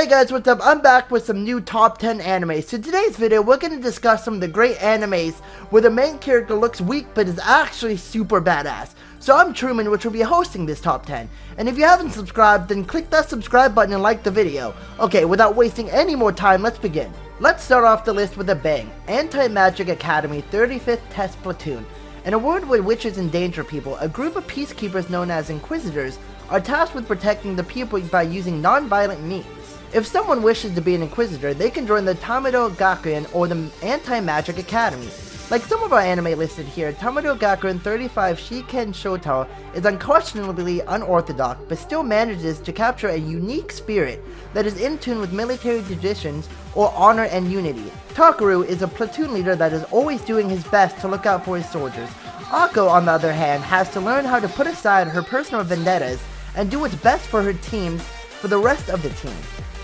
Hey guys, what's up? I'm back with some new top 10 animes. So today's video, we're going to discuss some of the great animes where the main character looks weak but is actually super badass. So I'm Truman, which will be hosting this top 10. And if you haven't subscribed, then click that subscribe button and like the video. Okay, without wasting any more time, let's begin. Let's start off the list with a bang. Antimagic Academy 35th Test Platoon. In a world where witches endanger people, a group of peacekeepers known as Inquisitors are tasked with protecting the people by using non-violent means. If someone wishes to be an Inquisitor, they can join the ᴛᴏᴘɪᴄ or the Antimagic Academy. Like some of our anime listed here, ᴛᴏᴘɪᴄ 35 Shiken Shoto is unquestionably unorthodox, but still manages to capture a unique spirit that is in tune with military traditions or honor and unity. Takeru is a platoon leader that is always doing his best to look out for his soldiers. Ako, on the other hand, has to learn how to put aside her personal vendettas and do what's best for her teams for the rest of the team.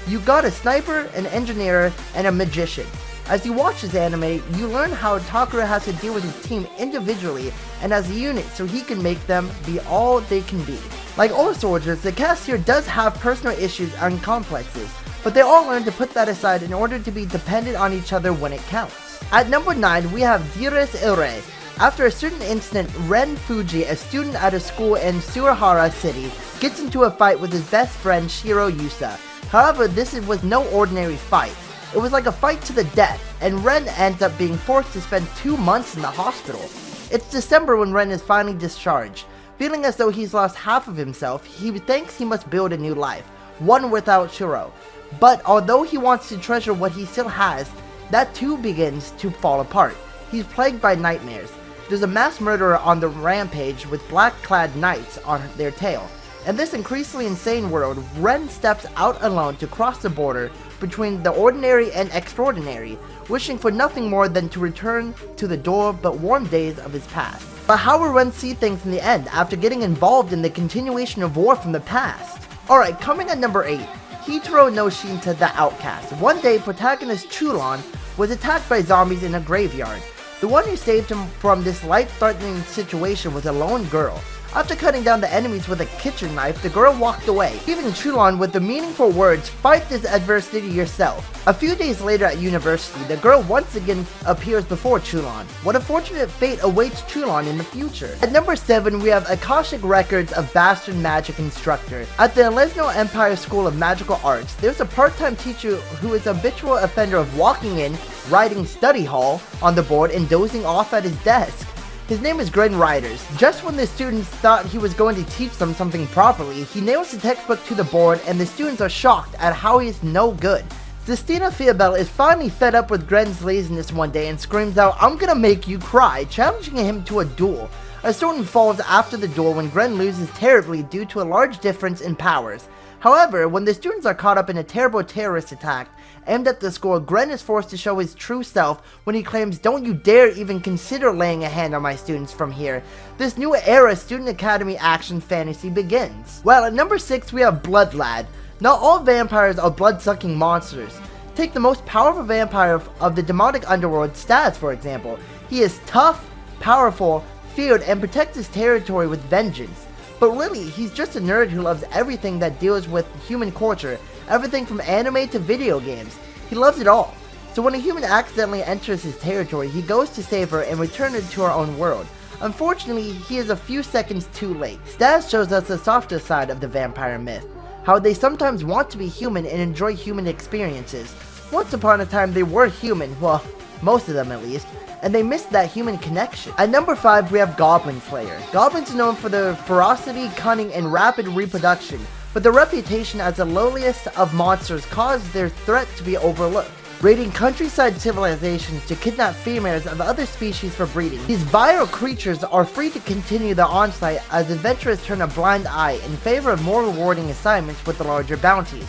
You got a sniper, an engineer, and a magician. As you watch this anime, you learn how Takeru has to deal with his team individually and as a unit so he can make them be all they can be. Like all soldiers, the cast here does have personal issues and complexes, but they all learn to put that aside in order to be dependent on each other when it counts. At number 9, we have ᴛᴏᴘɪᴄ. After a certain incident, Ren Fuji, a student at a school in Suihara City, gets into a fight with his best friend Shiro Yusa. However, this was no ordinary fight. It was like a fight to the death, and Ren ends up being forced to spend 2 months in the hospital. It's December when Ren is finally discharged. Feeling as though he's lost half of himself, he thinks he must build a new life, one without Shiro. But although he wants to treasure what he still has, that too begins to fall apart. He's plagued by nightmares. There's a mass murderer on the rampage with black-clad knights on their tail. In this increasingly insane world, Ren steps out alone to cross the border between the ordinary and extraordinary, wishing for nothing more than to return to the dull but warm days of his past. But how will Ren see things in the end after getting involved in the continuation of war from the past? Alright, coming at number 8, Hitaro no Shinta the Outcast. One day, protagonist Chulon was attacked by zombies in a graveyard. The one who saved him from this life-threatening situation was a lone girl. After cutting down the enemies with a kitchen knife, the girl walked away, leaving Chulon with the meaningful words, "Fight this adversity yourself." A few days later at university, the girl once again appears before Chulon. What a fortunate fate awaits Chulon in the future. At number 7, we have Akashic Records of Bastard Magic Instructor. At the ᴛᴏᴘ Empire School of Magical Arts, there's a part-time teacher who is an habitual offender of walking in, writing study hall on the board, and dozing off at his desk. His name is Gren Riders. Just when the students thought he was going to teach them something properly, he nails the textbook to the board and the students are shocked at how he is no good. Sistina Fiabel is finally fed up with Gren's laziness one day and screams out, "I'm gonna make you cry," challenging him to a duel. A student falls after the duel when Gren loses terribly due to a large difference in powers. However, when the students are caught up in a terrible terrorist attack aimed at the school, Gren is forced to show his true self when he claims, "Don't you dare even consider laying a hand on my students from here." This new era student academy action fantasy begins. Well, at number 6 we have Blood Lad. Not all vampires are blood-sucking monsters. Take the most powerful vampire of the demonic underworld, Stas, for example. He is tough, powerful, feared, and protects his territory with vengeance. But really, he's just a nerd who loves everything that deals with human culture, everything from anime to video games. He loves it all. So when a human accidentally enters his territory, he goes to save her and return her to our own world. Unfortunately, he is a few seconds too late. Stas shows us the softer side of the vampire myth, how they sometimes want to be human and enjoy human experiences. Once upon a time they were human, well, most of them at least, and they missed that human connection. At number 5, we have Goblin Slayer. Goblins are known for their ferocity, cunning, and rapid reproduction, but their reputation as the lowliest of monsters caused their threat to be overlooked, raiding countryside civilizations to kidnap females of other species for breeding. These vile creatures are free to continue their onslaught as adventurers turn a blind eye in favor of more rewarding assignments with the larger bounties.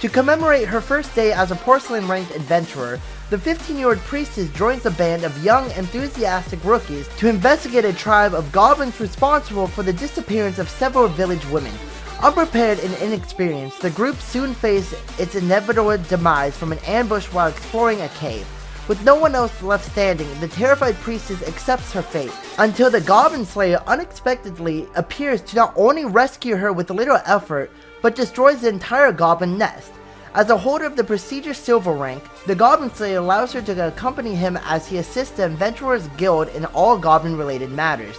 To commemorate her first day as a porcelain-ranked adventurer, the 15-year-old priestess joins a band of young, enthusiastic rookies to investigate a tribe of goblins responsible for the disappearance of several village women. Unprepared and inexperienced, the group soon face its inevitable demise from an ambush while exploring a cave. With no one else left standing, the terrified priestess accepts her fate, until the Goblin Slayer unexpectedly appears to not only rescue her with little effort, but destroys the entire goblin nest. As a holder of the prestigious silver rank, the Goblin Slayer allows her to accompany him as he assists the Adventurers Guild in all goblin-related matters.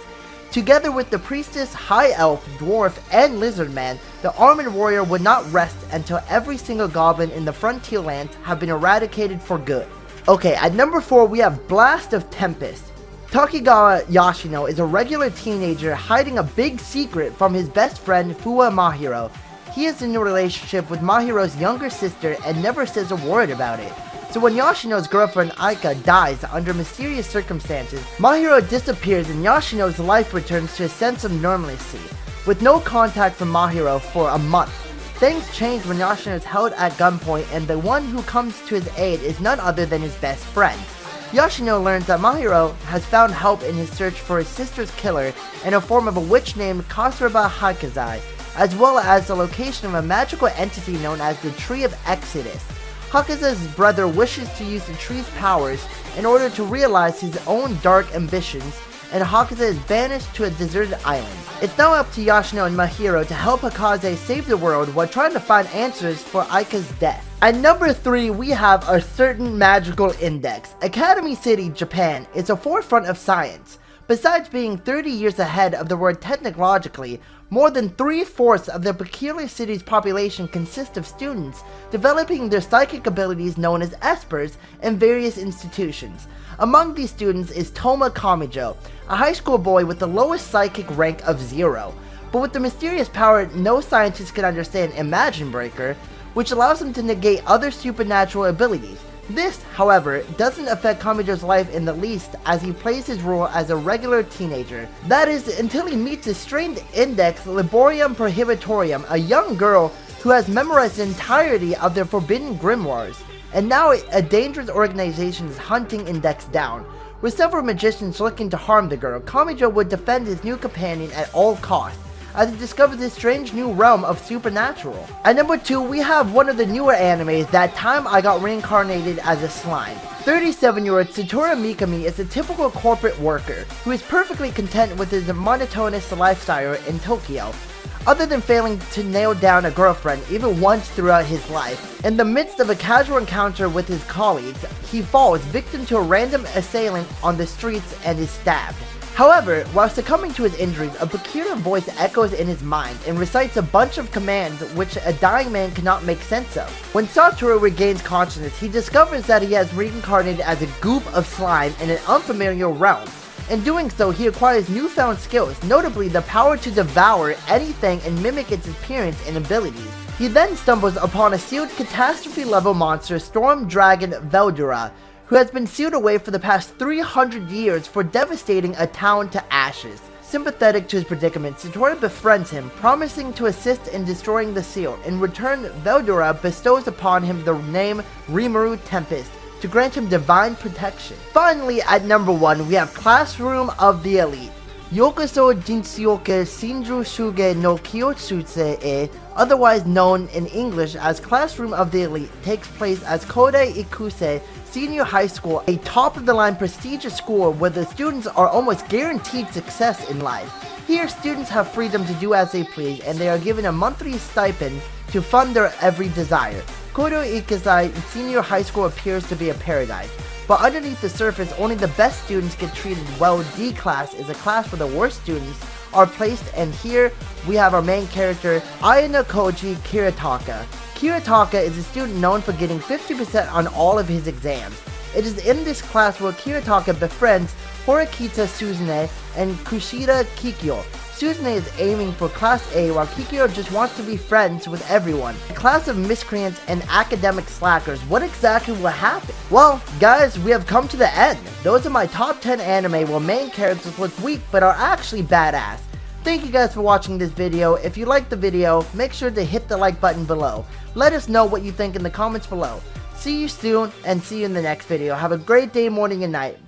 Together with the priestess, high elf, dwarf, and lizard man, the armored warrior would not rest until every single goblin in the frontier lands have been eradicated for good. Okay, at number 4 we have Blast of Tempest. Takigawa Yashino is a regular teenager hiding a big secret from his best friend Fuwa Mahiro. He is in a relationship with Mahiro's younger sister and never says a word about it. So when Yashino's girlfriend Aika dies under mysterious circumstances, Mahiro disappears and Yashino's life returns to a sense of normalcy, with no contact from Mahiro for a month. Things change when Yashino is held at gunpoint and the one who comes to his aid is none other than his best friend. Yashino learns that Mahiro has found help in his search for his sister's killer in a form of a witch named Kasraba Hakazai, as well as the location of a magical entity known as the Tree of Exodus. Hakazai's brother wishes to use the tree's powers in order to realize his own dark ambitions, and Hakazai is banished to a deserted island. It's now up to Yashino and Mahiro to help Hakazai save the world while trying to find answers for Aika's death. At number 3 we have a certain magical index. Academy City, Japan is a forefront of science. Besides being 30 years ahead of the world technologically, more than 3/4 of the peculiar city's population consists of students developing their psychic abilities known as espers in various institutions. Among these students is Toma Kamijo, a high school boy with the lowest psychic rank of 0. But with the mysterious power no scientist can understand, Imagine Breaker, which allows him to negate other supernatural abilities. This, however, doesn't affect Kamijo's life in the least as he plays his role as a regular teenager. That is, until he meets his strange index Liborium Prohibitorium, a young girl who has memorized the entirety of the forbidden grimoires, and now a dangerous organization is hunting Index down. With several magicians looking to harm the girl, Kamijo would defend his new companion at all costs, as he discovers this strange new realm of supernatural. At number 2 we have one of the newer animes, That Time I Got Reincarnated as a Slime. 37-year-old Satoru Mikami is a typical corporate worker who is perfectly content with his monotonous lifestyle in Tokyo, other than failing to nail down a girlfriend even once throughout his life. In the midst of a casual encounter with his colleagues, he falls victim to a random assailant on the streets and is stabbed. However, while succumbing to his injuries, a peculiar voice echoes in his mind and recites a bunch of commands which a dying man cannot make sense of. When Satoru regains consciousness, he discovers that he has reincarnated as a goop of slime in an unfamiliar realm. In doing so, he acquires newfound skills, notably the power to devour anything and mimic its appearance and abilities. He then stumbles upon a sealed catastrophe-level monster, Storm Dragon Veldura, who has been sealed away for the past 300 years for devastating a town to ashes. Sympathetic to his predicament, Satoru befriends him, promising to assist in destroying the seal. In return, Veldura bestows upon him the name Rimuru Tempest to grant him divine protection. Finally, at number 1, we have Classroom of the Elite. Yokoso Jinsyoke Shinju Shuge no Kyotsutse e, otherwise known in English as Classroom of the Elite, takes place as Kodai Ikuse Senior High School, a top-of-the-line prestigious school where the students are almost guaranteed success in life. Here, students have freedom to do as they please, and they are given a monthly stipend to fund their every desire. Kodai Ikuse Senior High School appears to be a paradise, but underneath the surface, only the best students get treated well. D class is a class where the worst students are placed, and here we have our main character, Ayano Koji Kiritaka. Kiritaka is a student known for getting 50% on all of his exams. It is in this class where Kiritaka befriends Horikita Suzune and Kushida Kikyo. Suzune is aiming for Class A while Kikyo just wants to be friends with everyone. A class of miscreants and academic slackers. What exactly will happen? Well, guys, we have come to the end. Those are my top 10 anime where main characters look weak but are actually badass. Thank you guys for watching this video. If you liked the video, make sure to hit the like button below. Let us know what you think in the comments below. See you soon, and see you in the next video. Have a great day, morning, and night.